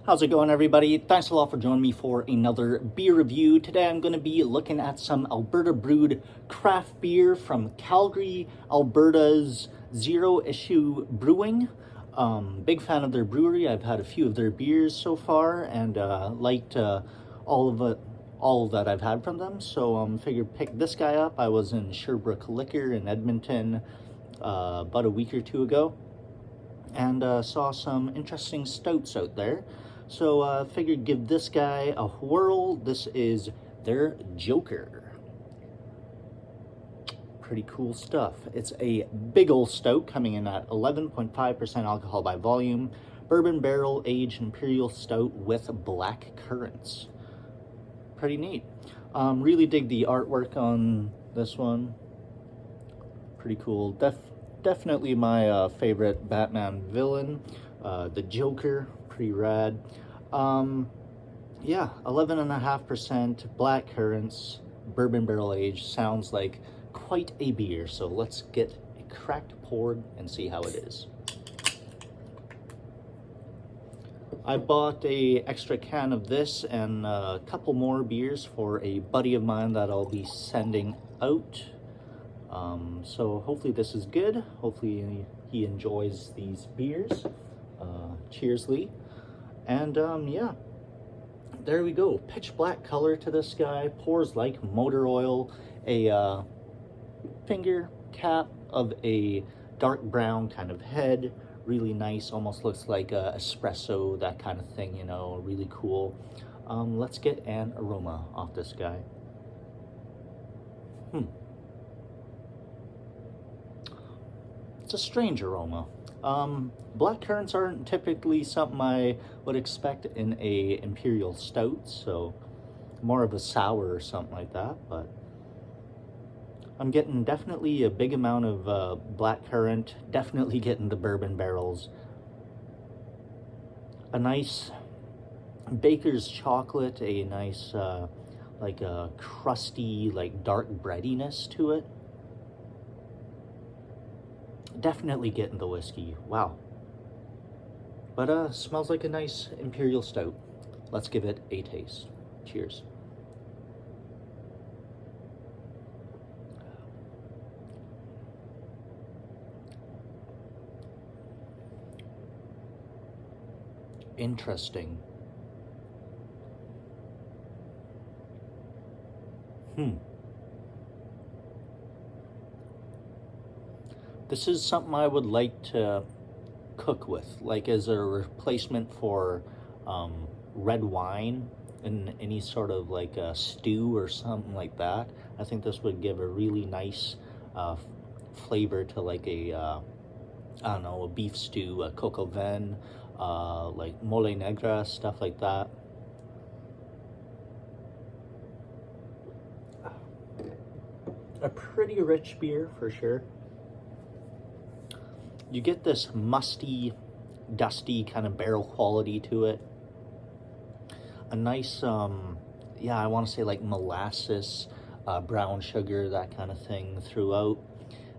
How's it going, everybody? Thanks a lot for joining me for another beer review. Today I'm going to be looking at some Alberta brewed craft beer from Calgary, Alberta's Zero Issue Brewing. Big fan of their brewery. I've had a few of their beers so far and liked all that I've had from them. So figured pick this guy up. I was in Sherbrooke Liquor in Edmonton about a week or two ago and saw some interesting stouts out there. So figured give this guy a whirl. This is their Joker. Pretty cool stuff. It's a big old stout coming in at 11.5% alcohol by volume. Bourbon barrel aged Imperial stout with black currants. Pretty neat. Really dig the artwork on this one. Pretty cool. Definitely my favorite Batman villain, the Joker. Pretty rad. Yeah, 11.5% black currants, bourbon barrel aged. Sounds like quite a beer. So let's get it cracked, poured, and see how it is. I bought a extra can of this and a couple more beers for a buddy of mine that I'll be sending out. So hopefully this is good. Hopefully he enjoys these beers. Cheers, Lee. And yeah, there we go. Pitch black color to this guy. Pours like motor oil. A finger cap of a dark brown kind of head. Really nice. Almost looks like a espresso, that kind of thing, you know. Really cool. Let's get an aroma off this guy. It's a strange aroma. Black currants aren't typically something I would expect in a Imperial stout, so more of a sour or something like that, but I'm getting definitely a big amount of black currant, definitely getting the bourbon barrels. A nice baker's chocolate, a nice like a crusty, like dark breadiness to it. Definitely getting the whiskey. Wow. But smells like a nice Imperial stout. Let's give it a taste. Cheers. Interesting. This is something I would like to cook with, like as a replacement for red wine in any sort of like a stew or something like that. I think this would give a really nice flavor to like a, I don't know, a beef stew, a coq au vin, like mole negra, stuff like that. A pretty rich beer for sure. You get this musty, dusty kind of barrel quality to it. A nice, yeah, I want to say like molasses, brown sugar, that kind of thing throughout.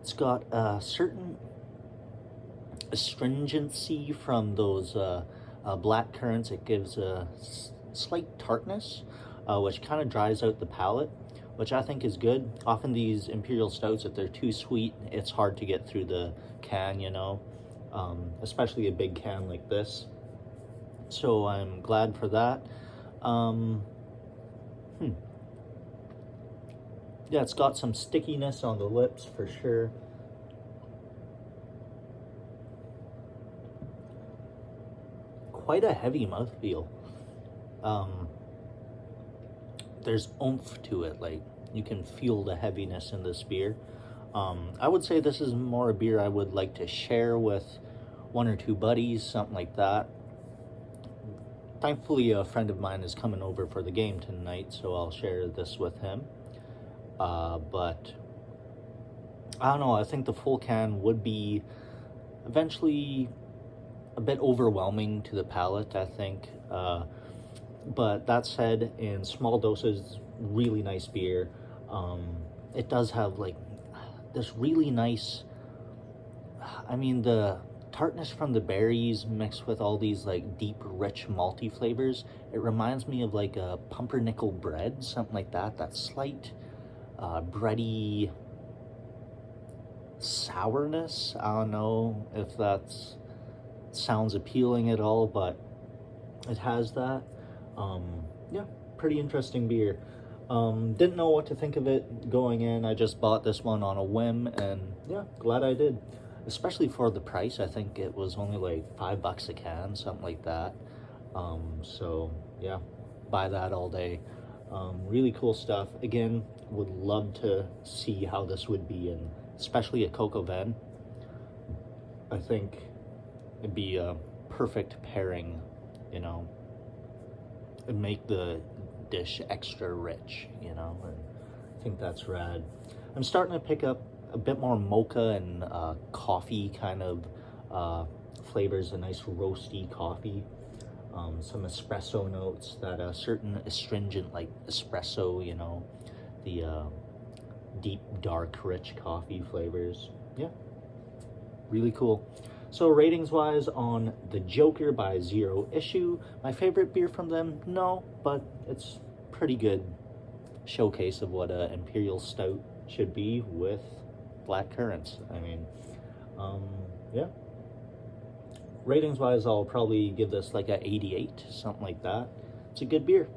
It's got a certain astringency from those black currants. It gives a slight tartness, which kind of dries out the palate, which I think is good. Often these Imperial stouts, if they're too sweet, it's hard to get through the can, you know, especially a big can like this. So I'm glad for that. Yeah, it's got some stickiness on the lips for sure. Quite a heavy mouthfeel. There's oomph to it, like you can feel the heaviness in this beer. I would say this is more a beer I would like to share with one or two buddies, something like that. Thankfully, a friend of mine is coming over for the game tonight, so I'll share this with him. But I don't know, I think the full can would be eventually a bit overwhelming to the palate, I think. But that said, in small doses, really nice beer. It does have like this really nice, I mean, the tartness from the berries mixed with all these like deep, rich, malty flavors. It reminds me of like a pumpernickel bread, something like that. That slight bready sourness. I don't know if that sounds appealing at all, but it has that. Yeah, pretty interesting beer. Didn't know what to think of it going in. I just bought this one on a whim, and yeah, glad I did. Especially for the price. I think it was only like $5 a can, something like that. So yeah, buy that all day. Really cool stuff. Again, would love to see how this would be in, especially a coq au vin. I think it'd be a perfect pairing, you know. It'd make the dish extra rich, you know, and I think that's rad. I'm starting to pick up a bit more mocha and coffee kind of flavors, a nice roasty coffee, some espresso notes, that certain astringent like espresso, you know, the deep, dark, rich coffee flavors. Yeah, really cool. So ratings wise on the Joker by Zero Issue, my favorite beer from them, no, but it's pretty good showcase of what a Imperial Stout should be with black currants. I mean, yeah. Ratings wise, I'll probably give this like a 88, something like that. It's a good beer.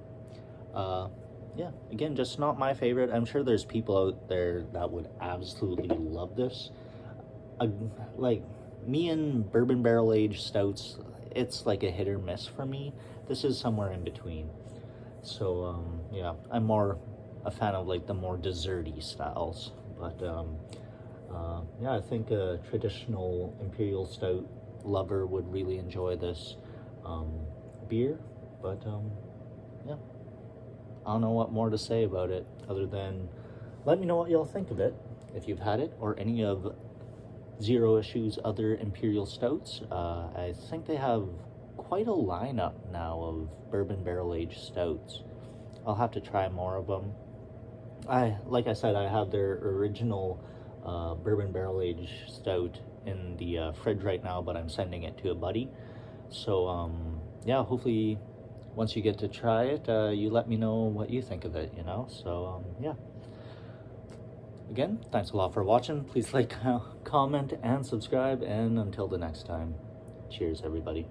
Yeah, again, just not my favorite. I'm sure there's people out there that would absolutely love this. Like me and bourbon barrel aged stouts, it's like a hit or miss for me. This is somewhere in between. So yeah, I'm more a fan of like the more desserty styles. But yeah, I think a traditional Imperial Stout lover would really enjoy this beer. But yeah, I don't know what more to say about it other than let me know what y'all think of it if you've had it, or any of Zero Issue's other Imperial Stouts. I think they have quite a lineup now of bourbon barrel aged stouts. I'll have to try more of them. Like I said, I have their original bourbon barrel aged stout in the fridge right now, but I'm sending it to a buddy. So yeah, hopefully once you get to try it, you let me know what you think of it, you know. So yeah, again, thanks a lot for watching. Please like, comment, and subscribe, and until the next time, cheers everybody.